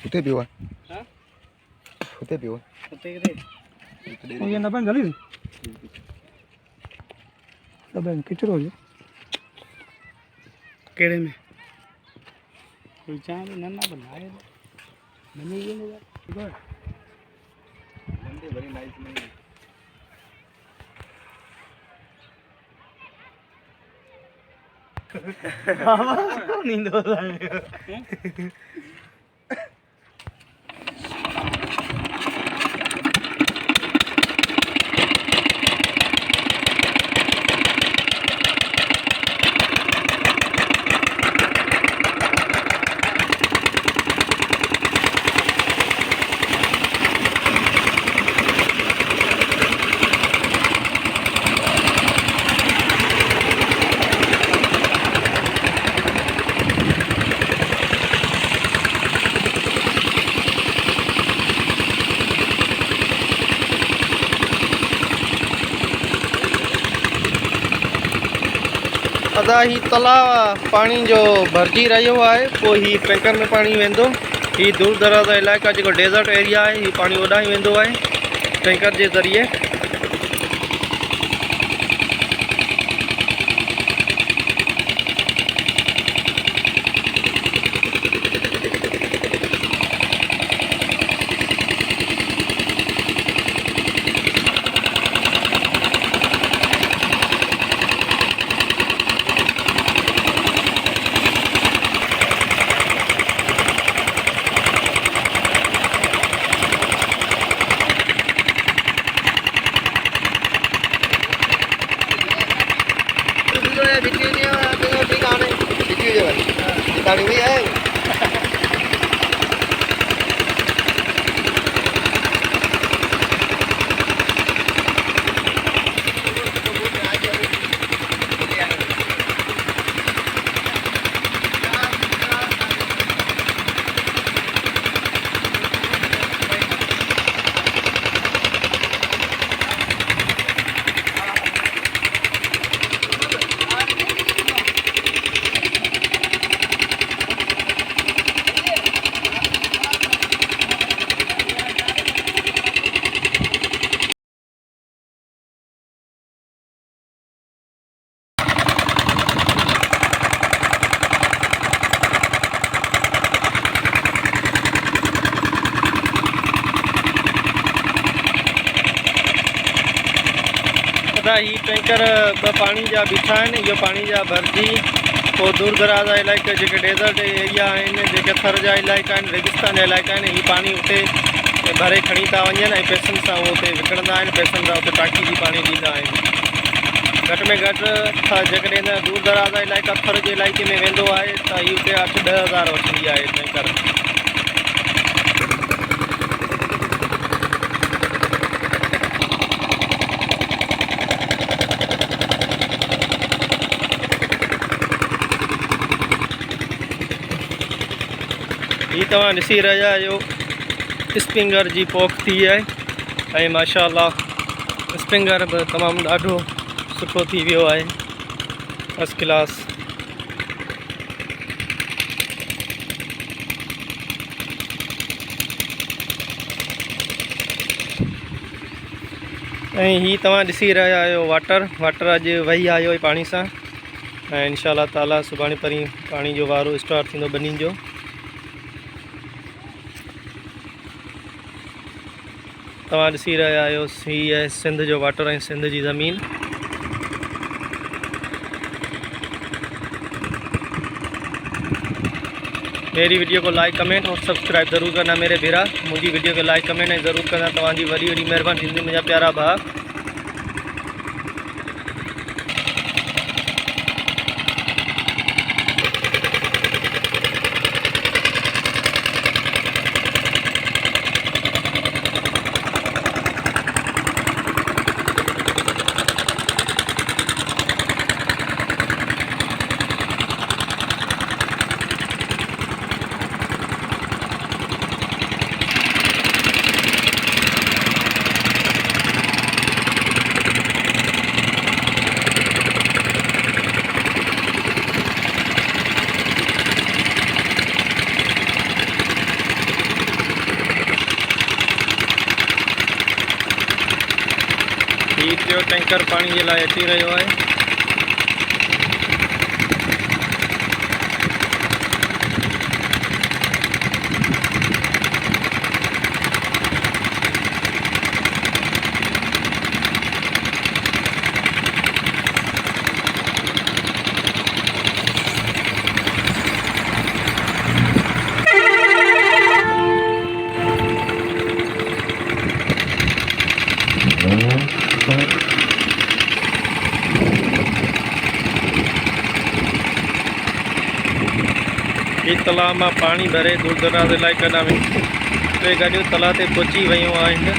Putih biwa. Hah? Putih biwa. Putih gede. Oh iya naban gali. Naban किचरो है केड़े में चांद नन्ना बनाए बनी ये नहीं यार मंडी बड़ी नाइस नहीं है नींद हो रहा है अदा ही तलाव पानी जो भरजी रो है पोइ ही टैंकर में पानी वेंदो। ही दूर दराज इलाइक़ा जो डेजर्ट एरिया है ही पानी ओॾां ही वेंदो है टैंकर के ज़रिए। ही टैंकर पानी जा बीठा आहिनि। इहो पानी जा भरजी पोइ दूर दराज इलाइक़ा जेके डेजर्ट एरिया आहिनि जेके थर जा इलाइक़ा आहिनि रेगिस्तान जा इलाइक़ा आहिनि ही पानी उते भरे खणी था वञनि ऐं पैसनि सां उहो उते विकिणंदा आहिनि। पैसनि सां उते टांकी जी पाणी ॾींदा आहिनि। घटि में घटि जेकॾहिं दूर दराज इलाइक़ा थर जे इलाइक़े में वेंदो आहे त हीअ उते 8-10 हज़ार वठंदी आहे टैंकर। ये तव्हां ॾिसी रहिया आहियो स्प्रिंगर जी पोख थी आहे ऐं माशाअल्लाह स्प्रिंगर बि तमामु ॾाढो सुठो थी वियो आहे फर्स्ट क्लास। ऐं ही तव्हां ॾिसी रहिया आहियो वाटर अॼु वही आयो पाणी सां ऐं इंशाअल्लाह ताला सुभाणे परीं पाणी जो वारो स्टार्ट थींदो ॿिन्हिनि जो। तव्हां ॾिसी रहिया आहियो हीअ आहे सिंध जो वाटर ऐं सिंध जी ज़मीन। मेरी वीडियो को लाइक कमेंट और सब्सक्राइब ज़रूर करना मेरे भेरा। मुझी वीडियो को लाइक कमेंट ऐं ज़रूर करना। तव्हांजी वॾी वॾी महिरबानी थींदी मुंहिंजा प्यारा भाउ। जो टैंकर पानी के लिए अची रहियो आहे। इस तलाव में पानी भरे दूर दराज इलाइक़नि में टे गाड़ियूं तलाव ते पहुची वियूं आहिनि।